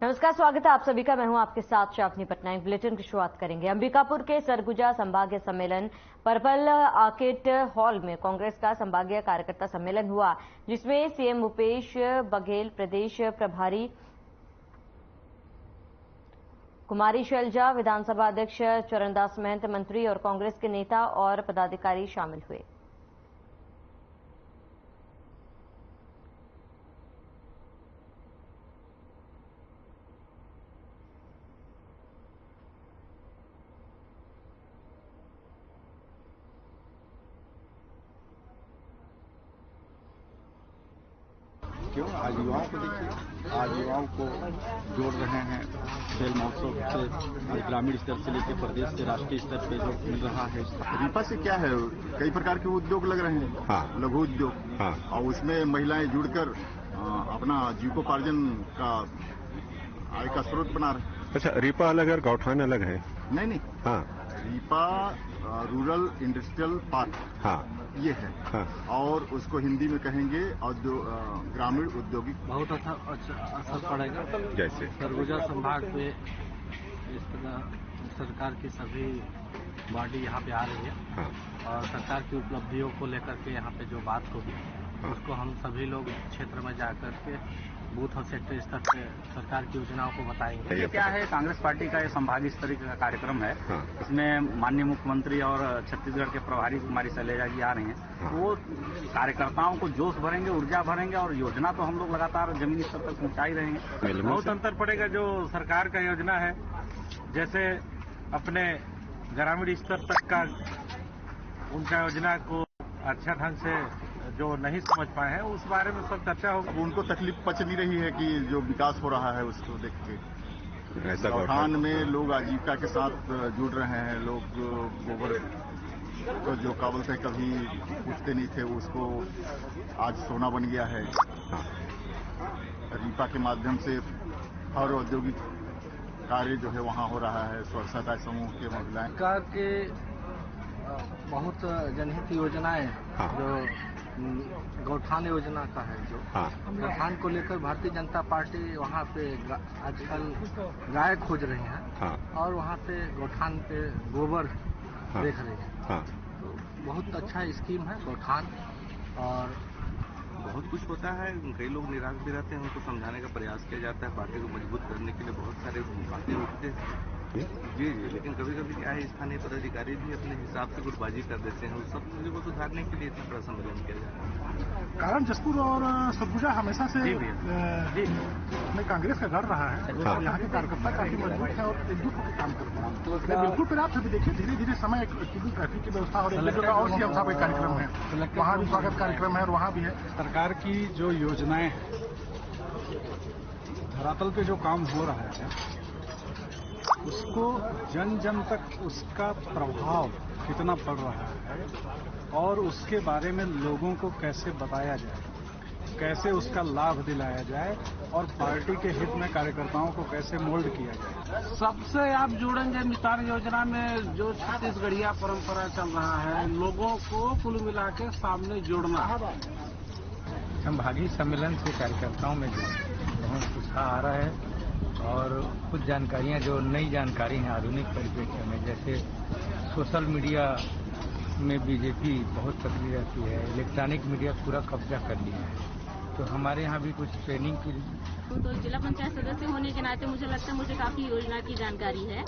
नमस्कार, स्वागत है आप सभी का। मैं हूं आपके साथ शाफनी पटनायक। बुलेटिन की शुरुआत करेंगे। अंबिकापुर के सरगुजा संभागीय सम्मेलन पर्पल आर्किड हॉल में कांग्रेस का संभागीय कार्यकर्ता सम्मेलन हुआ, जिसमें सीएम भूपेश बघेल, प्रदेश प्रभारी कुमारी शैलजा, विधानसभा अध्यक्ष चरणदास महंत, मंत्री और कांग्रेस के नेता और पदाधिकारी शामिल हुए। क्यों आज युवाओं को देखिए, आज युवाओं को जोड़ रहे हैं खेल महोत्सव से, ग्रामीण स्तर से लेकर प्रदेश के राष्ट्रीय स्तर पे जो मिल रहा है। रीपा से क्या है, कई प्रकार के उद्योग लग रहे हैं। हाँ, लघु उद्योग। हाँ, और उसमें महिलाएं जुड़कर अपना जीविकोपार्जन का आय का स्रोत बना रहे हैं। अच्छा, रीपा अलग है, गौठान अलग है? नहीं। हाँ, रीपा रूरल इंडस्ट्रियल पार्क। हाँ, ये है। हाँ। और उसको हिंदी में कहेंगे ग्रामीण औद्योगिक। बहुत अच्छा असर पड़ेगा। जैसे सरगुजा संभाग पे इस तरह सरकार की सभी बॉडी यहाँ पे आ रही है। हाँ। और सरकार की उपलब्धियों को लेकर के यहाँ पे जो बात होगी, हाँ, उसको हम सभी लोग क्षेत्र में जाकर के बूथ और सेक्टर स्तर पे सरकार की योजनाओं को बताएंगे। ये क्या है, कांग्रेस पार्टी का ये संभागीय स्तरीय का कार्यक्रम है। हाँ। इसमें माननीय मुख्यमंत्री और छत्तीसगढ़ के प्रभारी कुमारी शैलजा जी आ रही हैं। हाँ। वो कार्यकर्ताओं को जोश भरेंगे, ऊर्जा भरेंगे और योजना तो हम लोग लगातार जमीनी स्तर तक पहुंचा ही रहेंगे। बहुत अंतर पड़ेगा जो सरकार का योजना है, जैसे अपने ग्रामीण स्तर तक का उनका योजना को अच्छा ढंग से जो नहीं समझ पाए हैं उस बारे में सब चर्चा होगी। उनको तकलीफ पच नहीं रही है कि जो विकास हो रहा है उसको देख के। ऐसा गौठान में लोग आजीविका के साथ जुड़ रहे हैं। लोग गोबर तो जो काबल से कभी पूछते नहीं थे, उसको आज सोना बन गया है। हाँ। रीपा के माध्यम से हर औद्योगिक कार्य जो है वहाँ हो रहा है। स्वसहायता समूह के महिलाएं, सरकार के बहुत जनहित योजनाएं। हाँ। जो गौठान योजना का है, जो हाँ, गौठान को लेकर भारतीय जनता पार्टी वहाँ पे आजकल गाय खोज रही है। हाँ। और वहाँ पे गौठान पे गोबर हाँ, देख रही है। हाँ। तो बहुत अच्छा स्कीम है गौठान। और बहुत कुछ होता है, कई लोग निराश भी रहते हैं, उनको समझाने का प्रयास किया जाता है। पार्टी को मजबूत करने के लिए बहुत सारे बातें उठते हैं। जी, लेकिन कभी कभी क्या है, स्थानीय पदाधिकारी भी अपने हिसाब से गुटबाजी कर देते हैं। उस सब चीजों को सुधारने के लिए इतना बड़ा सम्मेलन किया जाता है। कारण जसपुर और सरगुजा हमेशा से अपने कांग्रेस का गढ़ रहा है। हाँ। यहाँ के कार्यकर्ता काफी मजबूत है और एकजुट होकर काम करते हैं। तो बिल्कुल फिर आप सभी देखिए, धीरे धीरे समय ट्रैफिक की व्यवस्था और सीएम साहब का कार्यक्रम है, वहाँ भी स्वागत कार्यक्रम है और वहाँ भी है। सरकार की जो योजनाएं धरातल पे जो काम हो रहा है, उसको जन जन तक उसका प्रभाव कितना पड़ रहा है और उसके बारे में लोगों को कैसे बताया जाए, कैसे उसका लाभ दिलाया जाए और पार्टी के हित में कार्यकर्ताओं को कैसे मोल्ड किया जाए। सबसे आप जुड़ेंगे मितान योजना में जो छत्तीसगढ़िया परंपरा चल रहा है, लोगों को कुल मिला के सामने जोड़ना। संभागीय सम्मेलन से कार्यकर्ताओं में जो बहुत उत्साह आ रहा है और कुछ जानकारियां जो नई जानकारी हैं आधुनिक परिप्रेक्ष्य में, जैसे सोशल मीडिया में बीजेपी बहुत सक्रिय रहती है, इलेक्ट्रॉनिक मीडिया पूरा कब्जा कर लिया है। तो हमारे यहाँ भी कुछ ट्रेनिंग की। तो जिला पंचायत सदस्य होने के नाते मुझे लगता है मुझे काफी योजना की जानकारी है।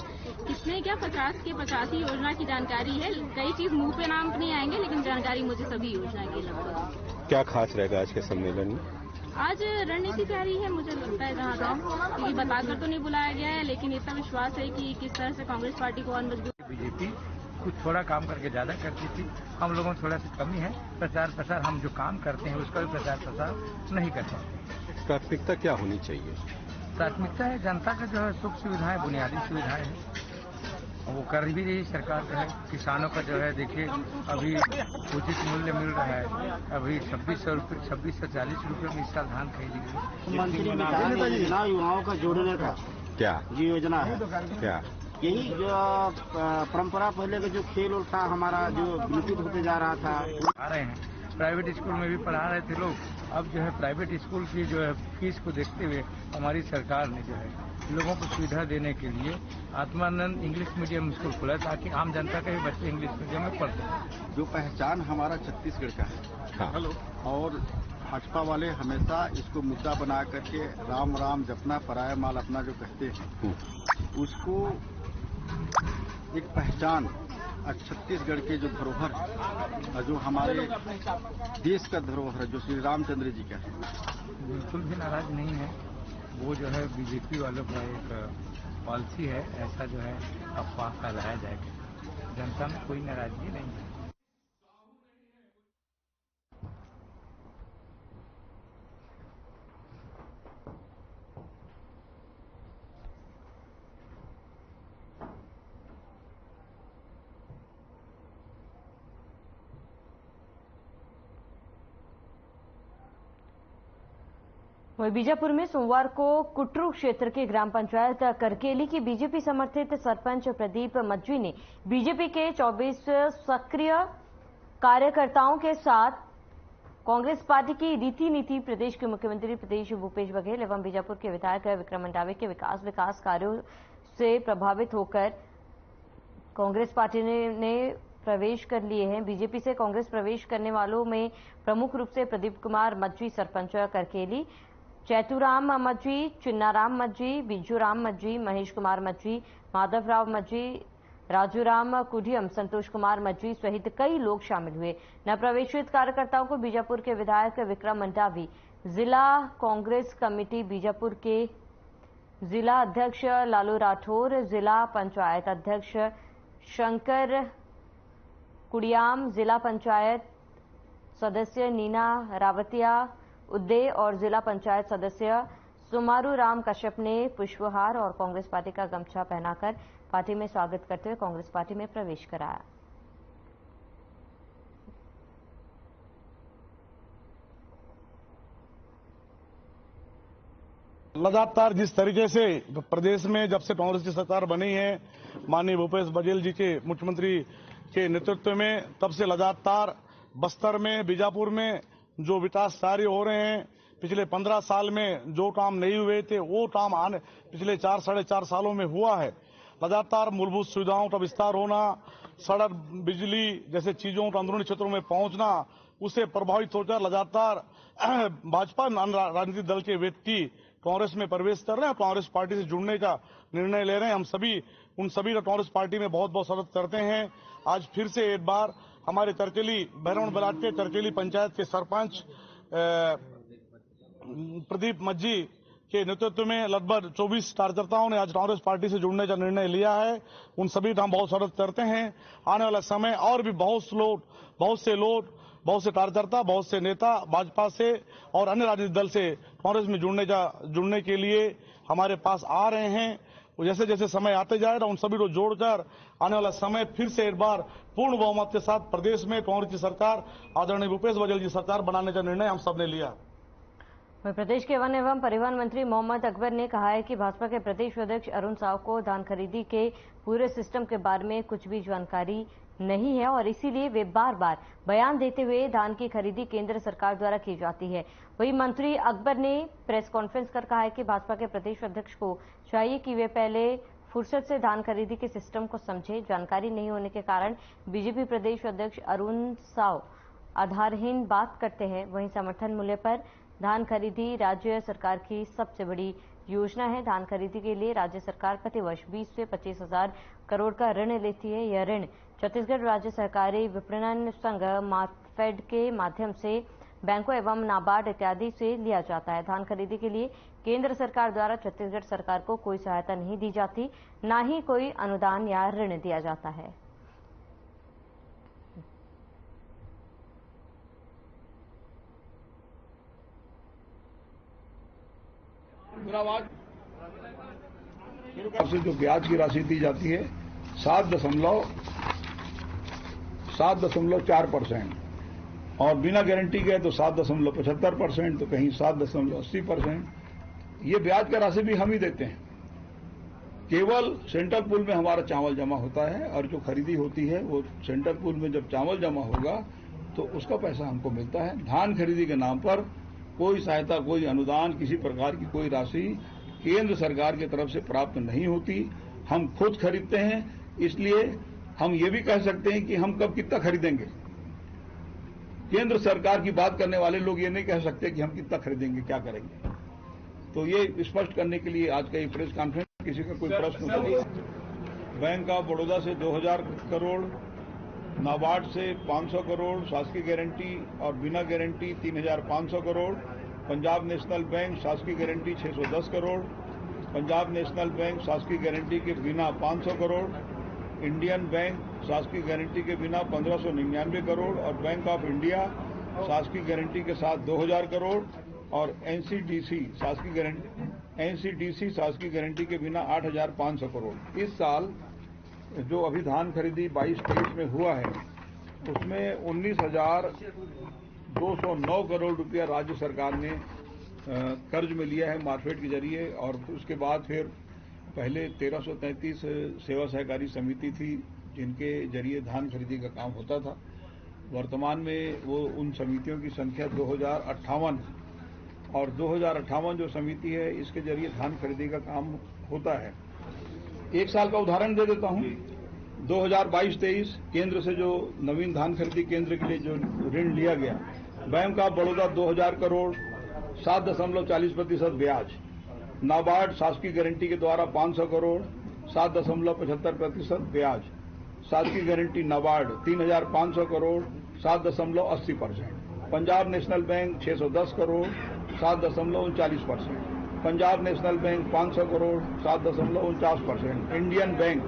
कितने क्या 50 के 85 योजना की जानकारी है। कई चीज मुंह पे नाम नहीं आएंगे, लेकिन जानकारी मुझे सभी योजना की लगभग। क्या खास रहेगा आज के सम्मेलन में? आज रणनीति तैयारी है, मुझे लगता है जहाँ तक, क्योंकि बताकर तो नहीं बुलाया गया है, लेकिन इतना विश्वास है कि किस तरह से कांग्रेस पार्टी को और मजबूत। बीजेपी कुछ थोड़ा काम करके ज्यादा करती थी, हम लोगों में थोड़ा सी कमी है। प्रचार प्रसार हम जो काम करते हैं उसका भी प्रचार प्रसार नहीं कर पाते। प्राथमिकता क्या होनी चाहिए? प्राथमिकता है जनता का जो है सुख सुविधाएं, बुनियादी सुविधाएं हैं, वो कर भी रही सरकार जो है। किसानों का जो है देखिए, अभी उचित मूल्य मिल रहा है। अभी 2640 रुपये में इस साल धान खरीदी गई। मंत्री ने युवाओं का जोड़ने का क्या ये योजना है? क्या यही जो परंपरा पहले का जो खेल था हमारा, जो विलुप्त होते जा रहा था। आ रहे हैं, प्राइवेट स्कूल में भी पढ़ा रहे थे लोग, अब जो है प्राइवेट स्कूल की जो है फीस को देखते हुए हमारी सरकार ने जो है लोगों को सुविधा देने के लिए आत्मानंद इंग्लिश मीडियम स्कूल खोला ताकि आम जनता के भी बच्चे इंग्लिश मीडियम में पढ़ सकें। जो पहचान हमारा छत्तीसगढ़ का है, हेलो, और भाजपा वाले हमेशा इसको मुद्दा बना करके राम राम जपना पराया माल अपना जो कहते हैं, उसको एक पहचान छत्तीसगढ़ के जो धरोहर, जो हमारे देश का धरोहर, जो श्री रामचंद्र जी का है, बिल्कुल भी नाराज नहीं है। वो जो है बीजेपी वालों का एक पॉलिसी है, ऐसा जो है अफवाह फैलाया जाएगा। जनता में कोई नाराजगी नहीं है। वहीं बीजापुर में सोमवार को कुटरू क्षेत्र के ग्राम पंचायत करकेली की बीजेपी समर्थित सरपंच प्रदीप मज्जी ने बीजेपी के 24 सक्रिय कार्यकर्ताओं के साथ कांग्रेस पार्टी की रीति नीति, प्रदेश के मुख्यमंत्री प्रदेश भूपेश बघेल एवं बीजापुर के विधायक विक्रम मंडावी के विकास कार्यों से प्रभावित होकर कांग्रेस पार्टी ने प्रवेश कर लिए हैं। बीजेपी से कांग्रेस प्रवेश करने वालों में प्रमुख रूप से प्रदीप कुमार मज्जी सरपंच करकेली, चैतुराम मज्जी, चिन्नाराम मज्जी, बिज्जूराम मज्जी, महेश कुमार मज्जी, माधवराव मज्जी, राजूराम कुडियम, संतोष कुमार मज्जी सहित कई लोग शामिल हुए। नवप्रवेशित कार्यकर्ताओं को बीजापुर के विधायक विक्रम मंडावी, जिला कांग्रेस कमेटी बीजापुर के जिला अध्यक्ष लालू राठौर, जिला पंचायत अध्यक्ष शंकर कुडियाम, जिला पंचायत सदस्य नीना रावतिया उदय और जिला पंचायत सदस्य सुमारू राम कश्यप ने पुष्पहार और कांग्रेस पार्टी का गमछा पहनाकर पार्टी में स्वागत करते हुए कांग्रेस पार्टी में प्रवेश कराया। लगातार जिस तरीके से प्रदेश में जब से कांग्रेस की सरकार बनी है, माननीय भूपेश बघेल जी के मुख्यमंत्री के नेतृत्व में, तब से लगातार बस्तर में, बीजापुर में जो विकास कार्य हो रहे हैं, पिछले 15 साल में जो काम नहीं हुए थे वो काम आने पिछले 4-4.5 सालों में हुआ है। लगातार मूलभूत सुविधाओं का विस्तार होना, सड़क, बिजली जैसे चीजों का अंदरूनी क्षेत्रों में पहुंचना, उससे प्रभावित होकर लगातार भाजपा राजनीतिक दल के व्यक्ति कांग्रेस में प्रवेश कर रहे हैं, कांग्रेस पार्टी से जुड़ने का निर्णय ले रहे हैं। हम सभी उन सभी का कांग्रेस पार्टी में बहुत बहुत स्वागत करते हैं। आज फिर से एक बार हमारे करकेली भैरवगढ़ ब्लॉक के करकेली पंचायत के सरपंच प्रदीप मज्जी के नेतृत्व में लगभग 24 कार्यकर्ताओं ने आज कांग्रेस पार्टी से जुड़ने का निर्णय लिया है। उन सभी का हम बहुत स्वागत करते हैं। आने वाला समय और भी बहुत से कार्यकर्ता, बहुत से नेता भाजपा से और अन्य राजनीतिक दल से कांग्रेस में जुड़ने के लिए हमारे पास आ रहे हैं। जैसे जैसे समय आते जाएगा उन सभी को जोड़कर आने वाला समय फिर से एक बार पूर्ण बहुमत के साथ प्रदेश में कांग्रेस की सरकार, आदरणीय भूपेश बघेल जी सरकार बनाने का निर्णय हम सबने लिया। प्रदेश के वन एवं परिवहन मंत्री मोहम्मद अकबर ने कहा है कि भाजपा के प्रदेश अध्यक्ष अरुण साव को धान खरीदी के पूरे सिस्टम के बारे में कुछ भी जानकारी नहीं है और इसीलिए वे बार बार बयान देते हुए धान की खरीदी केंद्र सरकार द्वारा की जाती है। वहीं मंत्री अकबर ने प्रेस कॉन्फ्रेंस कर कहा है कि भाजपा के प्रदेश अध्यक्ष को चाहिए कि वे पहले फुर्सत से धान खरीदी के सिस्टम को समझे। जानकारी नहीं होने के कारण बीजेपी प्रदेश अध्यक्ष अरुण साव आधारहीन बात करते हैं। वहीं समर्थन मूल्य पर धान खरीदी राज्य सरकार की सबसे बड़ी योजना है। धान खरीदी के लिए राज्य सरकार प्रतिवर्ष 20 से 25 हजार करोड़ का ऋण लेती है। यह ऋण छत्तीसगढ़ राज्य सहकारी विपणन संघ मार्कफेड के माध्यम से बैंकों एवं नाबार्ड इत्यादि से लिया जाता है। धान खरीदी के लिए केंद्र सरकार द्वारा छत्तीसगढ़ सरकार को कोई सहायता नहीं दी जाती, न ही कोई अनुदान या ऋण दिया जाता है। से जो ब्याज की राशि दी जाती है 7.4% और बिना गारंटी के तो 7.75%, तो कहीं 7.80%। ये ब्याज का राशि भी हम ही देते हैं। केवल सेंट्रल पूल में हमारा चावल जमा होता है और जो खरीदी होती है वो सेंट्रल पूल में जब चावल जमा होगा तो उसका पैसा हमको मिलता है। धान खरीदी के नाम पर कोई सहायता, कोई अनुदान, किसी प्रकार की कोई राशि केंद्र सरकार की तरफ से प्राप्त नहीं होती। हम खुद खरीदते हैं, इसलिए हम ये भी कह सकते हैं कि हम कब कितना खरीदेंगे। केंद्र सरकार की बात करने वाले लोग ये नहीं कह सकते कि हम कितना खरीदेंगे, क्या करेंगे। तो ये स्पष्ट करने के लिए आज का ये प्रेस कॉन्फ्रेंस। किसी का कोई प्रश्न हो? बैंक ऑफ बड़ौदा से 2000 करोड़, नाबार्ड से 500 करोड़, शासकीय गारंटी और बिना guarantee 3500 crore, Punjab national bank शासकीय guarantee 610 crore, Punjab national bank शासकीय गारंटी के बिना 500 करोड़, इंडियन बैंक शासकीय गारंटी के बिना 1599 करोड़ और बैंक ऑफ इंडिया शासकीय गारंटी के साथ 2000 करोड़ और एनसीडीसी शासकीय गारंटी के बिना 8500 करोड़। इस साल जो अभी धान खरीदी 22-23 में हुआ है उसमें 19,209 करोड़ रुपया राज्य सरकार ने कर्ज में लिया है मार्फेड के जरिए। और उसके बाद फिर पहले 1333 सेवा सहकारी समिति थी जिनके जरिए धान खरीदी का काम होता था। वर्तमान में वो उन समितियों की संख्या 2058 और 2058 जो समिति है इसके जरिए धान खरीदी का काम होता है। एक साल का उदाहरण दे देता हूं। 2022-23 केंद्र से जो नवीन धान खरीदी केंद्र के लिए जो ऋण लिया गया, बैंक ऑफ बड़ौदा 2000 करोड़ 7.40% ब्याज, नाबार्ड शासकीय गारंटी के द्वारा 500 करोड़ 7.75% ब्याज, शासकीय guarantee NABARD 3500 crore 7.80%, Punjab national bank 610 crore 7.39%, Punjab national bank 500 crore 7.49%, Indian bank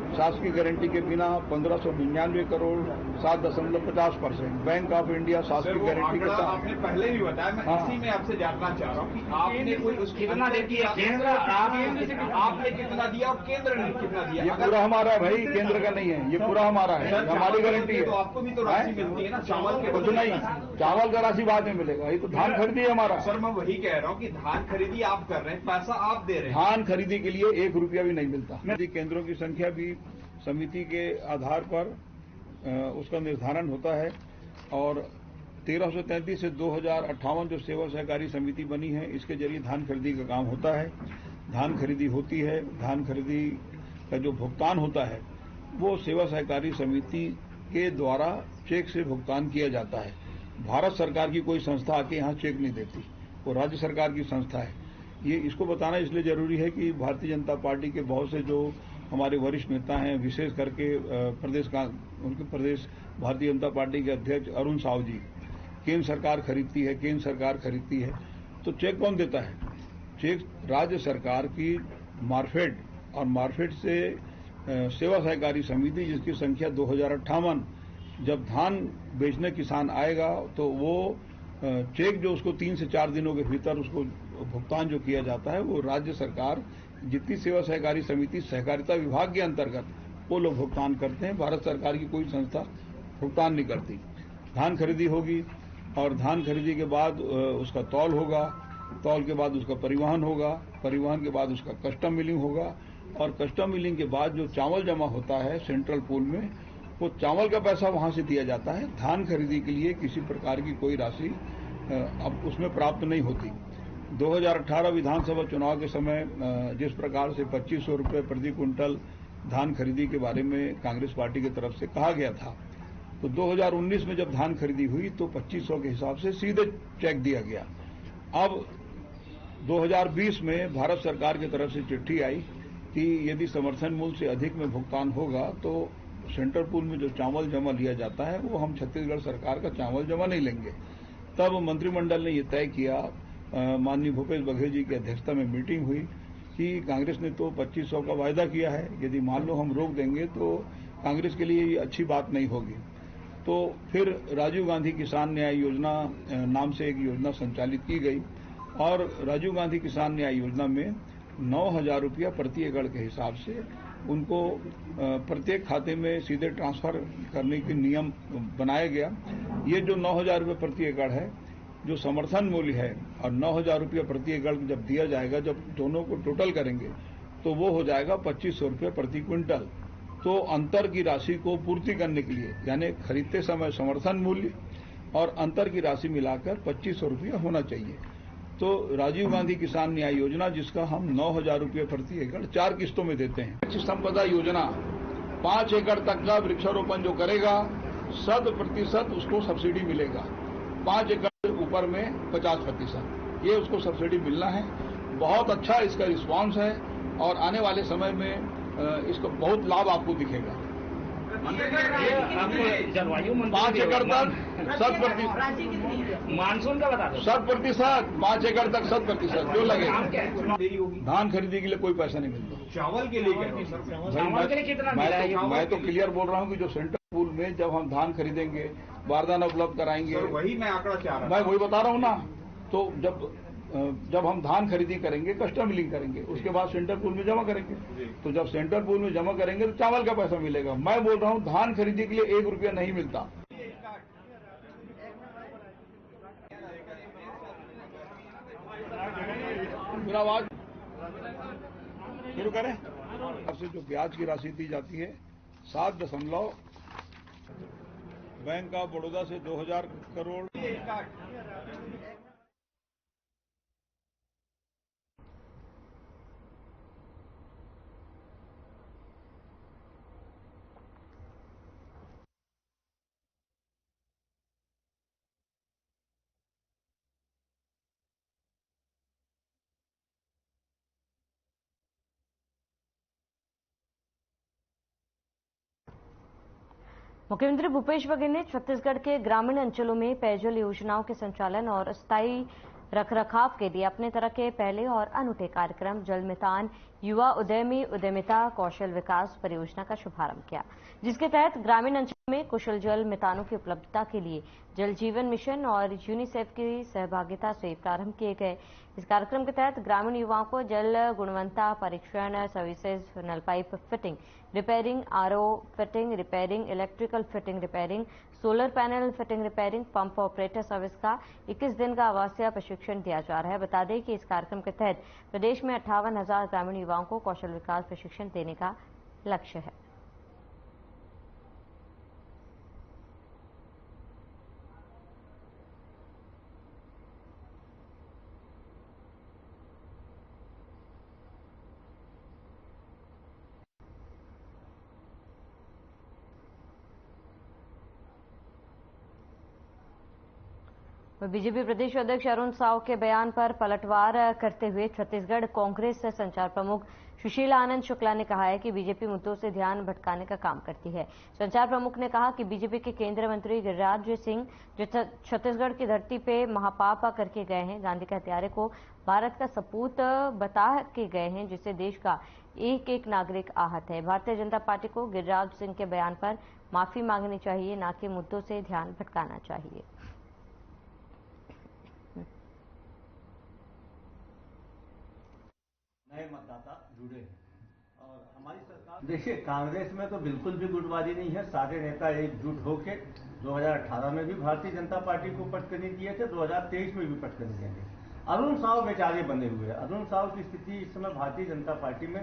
शासकीय गारंटी के बिना 1599 करोड़ 7.50%, बैंक ऑफ इंडिया शासकीय गारंटी के साथ। आपने पहले भी बताया, मैं इसी में आपसे जानना चाह रहा हूँ कि आपने कोई कितना दिया, केंद्र आपने कितना दिया और केंद्र ने कितना दिया? ये पूरा हमारा भाई, केंद्र का नहीं है, ये पूरा हमारा है, हमारी गारंटी है। तो आपको भी तो राशि मिलती है ना चावल के? कुछ नहीं, चावल का राशि बाद में मिलेगा, ये तो धान खरीदी है हमारा। सर मैं वही कह रहा हूँ कि धान खरीदी आप कर रहे हैं, पैसा आप दे रहे हैं, धान खरीदी के लिए 1 रुपया भी नहीं मिलता। केंद्रों की संख्या भी समिति के आधार पर उसका निर्धारण होता है और 1333 से 2058 जो सेवा सहकारी समिति बनी है इसके जरिए धान खरीदी का काम होता है। धान खरीदी होती है, धान खरीदी का जो भुगतान होता है वो सेवा सहकारी समिति के द्वारा चेक से भुगतान किया जाता है। भारत सरकार की कोई संस्था आके यहाँ चेक नहीं देती, वो राज्य सरकार की संस्था है। ये इसको बताना इसलिए जरूरी है कि भारतीय जनता पार्टी के बहुत से जो हमारे वरिष्ठ नेता हैं, विशेष करके उनके प्रदेश भारतीय जनता पार्टी के अध्यक्ष अरुण साव जी, केंद्र सरकार खरीदती है, तो चेक कौन देता है? चेक राज्य सरकार की मार्फेड और मार्फेड से सेवा सहकारी समिति जिसकी संख्या 2058, जब धान बेचने किसान आएगा तो वो चेक जो उसको 3 से 4 दिनों के भीतर उसको भुगतान जो किया जाता है वो राज्य सरकार जितनी सेवा सहकारी समिति सहकारिता विभाग के अंतर्गत वो लोग भुगतान करते हैं। भारत सरकार की कोई संस्था भुगतान नहीं करती। धान खरीदी होगी और धान खरीदी के बाद उसका तौल होगा, तौल के बाद उसका परिवहन होगा, परिवहन के बाद उसका कस्टम मिलिंग होगा और कस्टम मिलिंग के बाद जो चावल जमा होता है सेंट्रल पूल में, वो चावल का पैसा वहां से दिया जाता है। धान खरीदी के लिए किसी प्रकार की कोई राशि अब उसमें प्राप्त नहीं होती। 2018 विधानसभा चुनाव के समय जिस प्रकार से 2500 रुपये प्रति क्विंटल धान खरीदी के बारे में कांग्रेस पार्टी की तरफ से कहा गया था, तो 2019 में जब धान खरीदी हुई तो 2500 के हिसाब से सीधे चेक दिया गया। अब 2020 में भारत सरकार की तरफ से चिट्ठी आई कि यदि समर्थन मूल्य से अधिक में भुगतान होगा तो सेंट्रल पूल में जो चावल जमा लिया जाता है वो हम छत्तीसगढ़ सरकार का चावल जमा नहीं लेंगे। तब मंत्रिमंडल ने ये तय किया, माननीय भूपेश बघेल जी की अध्यक्षता में मीटिंग हुई कि कांग्रेस ने तो 2500 का वायदा किया है, यदि मान लो हम रोक देंगे तो कांग्रेस के लिए ये अच्छी बात नहीं होगी। तो फिर राजीव गांधी किसान न्याय योजना नाम से एक योजना संचालित की गई और राजीव गांधी किसान न्याय योजना में 9,000 रुपया प्रति एकड़ के हिसाब से उनको प्रत्येक खाते में सीधे ट्रांसफर करने के नियम बनाया गया। ये जो 9,000 रुपये प्रति एकड़ है, जो समर्थन मूल्य है, और 9,000 रुपया प्रति एकड़ जब दिया जाएगा, जब दोनों को टोटल करेंगे तो वो हो जाएगा 2500 रुपये प्रति क्विंटल। तो अंतर की राशि को पूर्ति करने के लिए, यानी खरीदते समय समर्थन मूल्य और अंतर की राशि मिलाकर 2500 रुपया होना चाहिए। तो राजीव गांधी किसान न्याय योजना, जिसका हम 9,000 रुपये प्रति एकड़ 4 किस्तों में देते हैं। वृक्ष संपदा योजना 5 एकड़ तक का वृक्षारोपण जो करेगा 100% उसको सब्सिडी मिलेगा। 5 एकड़ ऊपर में 50%, ये उसको सब्सिडी मिलना है। बहुत अच्छा इसका रिस्पांस है और आने वाले समय में इसका बहुत लाभ आपको दिखेगा। जलवायु 5 एकड़ तक 100%, मानसून का बता दो 100%, 5 एकड़ तक 100% जो लगेगा। देरी होगी। धान खरीदी के लिए कोई पैसा नहीं मिलता। चावल के लिए चावल के लिए कितना मिला है? मैं तो क्लियर बोल रहा हूँ कि जो सेंट्रल पूल में जब हम धान खरीदेंगे, बारदाना उपलब्ध कराएंगे, वही मैं आंकड़ा चाह रहा हूं। मैं वही बता रहा हूँ ना। तो जब हम धान खरीदी करेंगे, कस्टम मिलिंग करेंगे, उसके बाद सेंट्रल पूल में जमा करेंगे। तो जब सेंट्रल पूल में जमा करेंगे तो चावल का पैसा मिलेगा। मैं बोल रहा हूँ धान खरीदी के लिए 1 रुपया नहीं मिलता। मेरा आवाज शुरू करें। आपसे जो ब्याज की राशि दी जाती है 7 बैंक ऑफ बड़ौदा से 2,000 करोड़। मुख्यमंत्री भूपेश बघेल ने छत्तीसगढ़ के ग्रामीण अंचलों में पेयजल योजनाओं के संचालन और स्थायी रखरखाव के लिए अपने तरह के पहले और अनूठे कार्यक्रम जल मितान युवा उद्यमी उद्यमिता कौशल विकास परियोजना का शुभारंभ किया, जिसके तहत ग्रामीण अंचलों में कुशल जल मितानों की उपलब्धता के लिए जल जीवन मिशन और यूनिसेफ की सहभागिता से प्रारंभ किए गए। इस कार्यक्रम के तहत ग्रामीण युवाओं को जल गुणवत्ता परीक्षण सर्विसेज, नल pipe fitting, repairing, RO fitting, repairing, electrical fitting, repairing, solar panel fitting, repairing, pump operator service का 21 दिन का आवासीय प्रशिक्षण दिया जा रहा है। बता दें कि इस कार्यक्रम के तहत प्रदेश में 58,000 ग्रामीण युवाओं को कौशल विकास प्रशिक्षण देने का लक्ष्य है। बीजेपी प्रदेश अध्यक्ष अरुण साव के बयान पर पलटवार करते हुए छत्तीसगढ़ कांग्रेस संचार प्रमुख सुशीला आनंद शुक्ला ने कहा है कि बीजेपी मुद्दों से ध्यान भटकाने का काम करती है। संचार प्रमुख ने कहा कि बीजेपी के केंद्रीय मंत्री गिरिराज सिंह जो छत्तीसगढ़ की धरती पे महापाप करके गए हैं, गांधी के हत्यारे को भारत का सपूत बता के गए हैं, जिससे देश का एक एक नागरिक आहत है। भारतीय जनता पार्टी को गिरिराज सिंह के बयान पर माफी मांगनी चाहिए, न कि मुद्दों से ध्यान भटकाना चाहिए। नए मतदाता जुड़े हैं और हमारी सरकार, देखिए कांग्रेस में तो बिल्कुल भी गुटबाजी नहीं है। सारे नेता एकजुट होकर 2018 में भी भारतीय जनता पार्टी को पटकनी दिए थे, 2023 में भी पटकनी देंगे। अरुण साव बेचारे बने हुए हैं। अरुण साव की स्थिति इस समय भारतीय जनता पार्टी में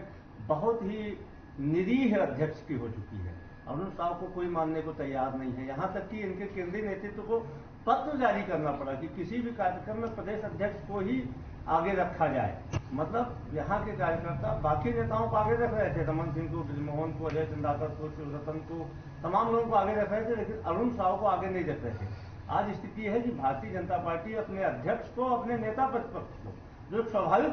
बहुत ही निरीह अध्यक्ष की हो चुकी है। अरुण साव को कोई मानने को तैयार नहीं है। यहाँ तक कि इनके केंद्रीय नेतृत्व को पत्र जारी करना पड़ा कि किसी भी कार्यक्रम में प्रदेश अध्यक्ष को ही आगे रखा जाए। मतलब यहाँ के कार्यकर्ता बाकी नेताओं को आगे रख रहे थे, रमन सिंह को, ब्रिजमोहन को, अजय चंद्राकर को, शिवरतन को, तमाम लोगों को आगे रख रहे थे, लेकिन अरुण साव को आगे नहीं रख रहे थे। आज स्थिति है कि भारतीय जनता पार्टी अपने अध्यक्ष को, अपने नेता प्रतिपक्ष को, जो स्वाभाविक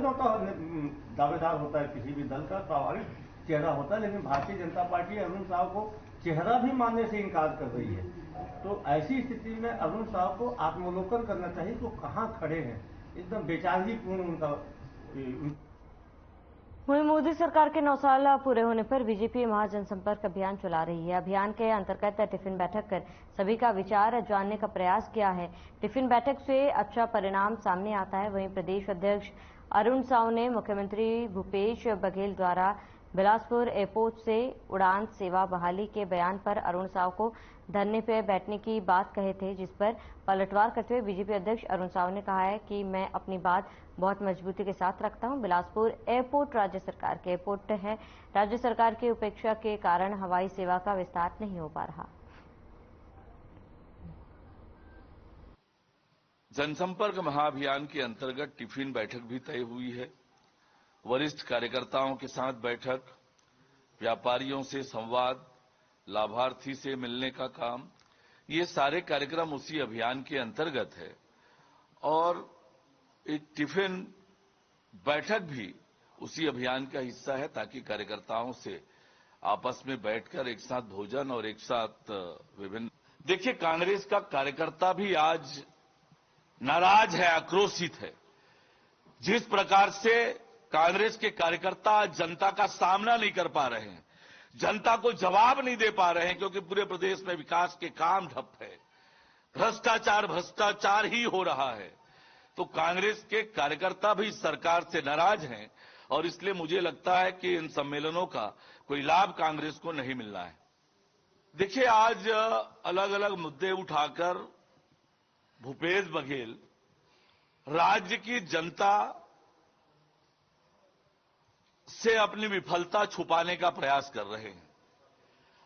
दावेदार होता है किसी भी दल का स्वाभाविक चेहरा होता है, लेकिन भारतीय जनता पार्टी अरुण साव को चेहरा भी मानने से इनकार कर रही है। तो ऐसी स्थिति में अरुण साव को आत्मोलोकन करना चाहिए तो कहाँ खड़े हैं। एकदम बेचारगीपूर्ण उनका। वहीं मोदी सरकार के 9 साल पूरे होने पर बीजेपी महाजनसंपर्क अभियान चला रही है। अभियान के अंतर्गत टिफिन बैठक कर सभी का विचार जानने का प्रयास किया है। टिफिन बैठक से अच्छा परिणाम सामने आता है। वहीं प्रदेश अध्यक्ष अरुण साव ने मुख्यमंत्री भूपेश बघेल द्वारा बिलासपुर एयरपोर्ट से उड़ान सेवा बहाली के बयान पर अरुण साव को धरने पर बैठने की बात कहे थे, जिस पर पलटवार करते हुए बीजेपी अध्यक्ष अरुण साव ने कहा है कि मैं अपनी बात बहुत मजबूती के साथ रखता हूं। बिलासपुर एयरपोर्ट राज्य सरकार के एयरपोर्ट है। राज्य सरकार की उपेक्षा के कारण हवाई सेवा का विस्तार नहीं हो पा रहा। जनसंपर्क महाअभियान के अंतर्गत टिफिन बैठक भी तय हुई है। वरिष्ठ कार्यकर्ताओं के साथ बैठक, व्यापारियों से संवाद, लाभार्थी से मिलने का काम, ये सारे कार्यक्रम उसी अभियान के अंतर्गत है। और एक टिफिन बैठक भी उसी अभियान का हिस्सा है, ताकि कार्यकर्ताओं से आपस में बैठकर एक साथ भोजन और एक साथ विभिन्न। देखिए, कांग्रेस का कार्यकर्ता भी आज नाराज है, आक्रोशित है। जिस प्रकार से कांग्रेस के कार्यकर्ता जनता का सामना नहीं कर पा रहे हैं, जनता को जवाब नहीं दे पा रहे हैं, क्योंकि पूरे प्रदेश में विकास के काम ठप है, भ्रष्टाचार ही हो रहा है। तो कांग्रेस के कार्यकर्ता भी सरकार से नाराज हैं, और इसलिए मुझे लगता है कि इन सम्मेलनों का कोई लाभ कांग्रेस को नहीं मिलना है। देखिए, आज अलग अलग मुद्दे उठाकर भूपेश बघेल राज्य की जनता से अपनी विफलता छुपाने का प्रयास कर रहे हैं।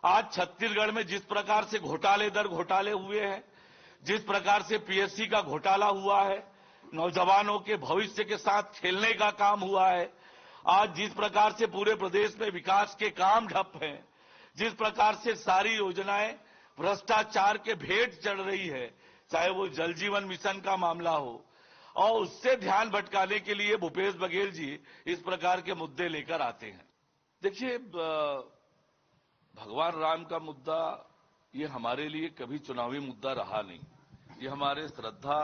आज छत्तीसगढ़ में जिस प्रकार से घोटाले दर घोटाले हुए हैं, जिस प्रकार से पीएससी का घोटाला हुआ है, नौजवानों के भविष्य के साथ खेलने का काम हुआ है, आज जिस प्रकार से पूरे प्रदेश में विकास के काम ठप हैं, जिस प्रकार से सारी योजनाएं भ्रष्टाचार के भेंट चढ़ रही है, चाहे वो जल जीवन मिशन का मामला हो, और उससे ध्यान भटकाने के लिए भूपेश बघेल जी इस प्रकार के मुद्दे लेकर आते हैं। देखिए, भगवान राम का मुद्दा ये हमारे लिए कभी चुनावी मुद्दा रहा नहीं। ये हमारे श्रद्धा,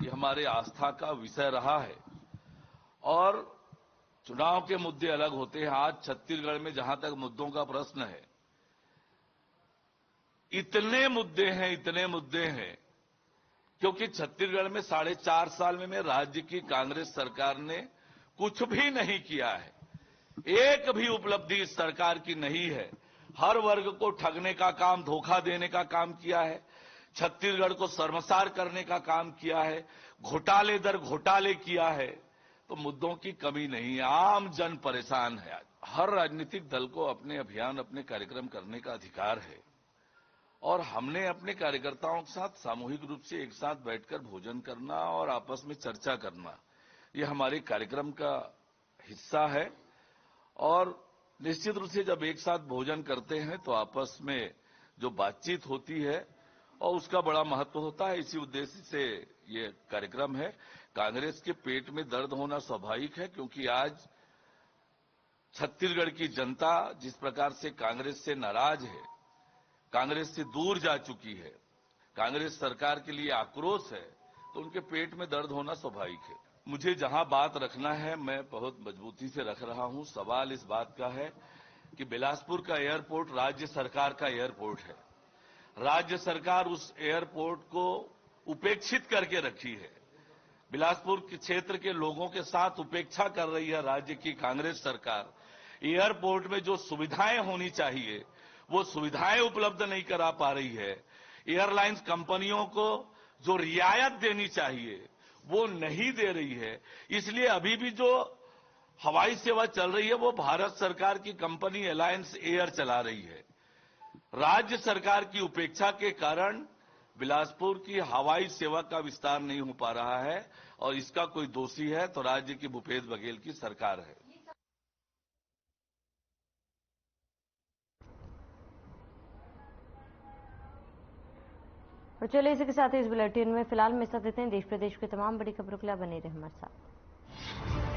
ये हमारे आस्था का विषय रहा है। और चुनाव के मुद्दे अलग होते हैं। आज छत्तीसगढ़ में जहां तक मुद्दों का प्रश्न है, इतने मुद्दे हैं, क्योंकि छत्तीसगढ़ में 4.5 साल में राज्य की कांग्रेस सरकार ने कुछ भी नहीं किया है। एक भी उपलब्धि इस सरकार की नहीं है। हर वर्ग को ठगने का काम, धोखा देने का काम किया है, छत्तीसगढ़ को शर्मसार करने का काम किया है, घोटाले दर घोटाले किया है। तो मुद्दों की कमी नहीं है, आम जन परेशान है। हर राजनीतिक दल को अपने अभियान, अपने कार्यक्रम करने का अधिकार है, और हमने अपने कार्यकर्ताओं के साथ सामूहिक रूप से एक साथ बैठकर भोजन करना और आपस में चर्चा करना, ये हमारे कार्यक्रम का हिस्सा है। और निश्चित रूप से जब एक साथ भोजन करते हैं तो आपस में जो बातचीत होती है और उसका बड़ा महत्व होता है। इसी उद्देश्य से ये कार्यक्रम है। कांग्रेस के पेट में दर्द होना स्वाभाविक है, क्योंकि आज छत्तीसगढ़ की जनता जिस प्रकार से कांग्रेस से नाराज है, कांग्रेस से दूर जा चुकी है, कांग्रेस सरकार के लिए आक्रोश है, तो उनके पेट में दर्द होना स्वाभाविक है। मुझे जहां बात रखना है मैं बहुत मजबूती से रख रहा हूं। सवाल इस बात का है कि बिलासपुर का एयरपोर्ट राज्य सरकार का एयरपोर्ट है। राज्य सरकार उस एयरपोर्ट को उपेक्षित करके रखी है। बिलासपुर के क्षेत्र के लोगों के साथ उपेक्षा कर रही है राज्य की कांग्रेस सरकार। एयरपोर्ट में जो सुविधाएं होनी चाहिए वो सुविधाएं उपलब्ध नहीं करा पा रही है। एयरलाइंस कंपनियों को जो रियायत देनी चाहिए वो नहीं दे रही है। इसलिए अभी भी जो हवाई सेवा चल रही है वो भारत सरकार की कंपनी अलायंस एयर चला रही है। राज्य सरकार की उपेक्षा के कारण बिलासपुर की हवाई सेवा का विस्तार नहीं हो पा रहा है, और इसका कोई दोषी है तो राज्य की भूपेश बघेल की सरकार है। और चलिए इसी के साथ इस बुलेटिन में फिलहाल में साथ देते हैं देश प्रदेश की तमाम बड़ी खबरों के लिए बने रहे हमारे साथ।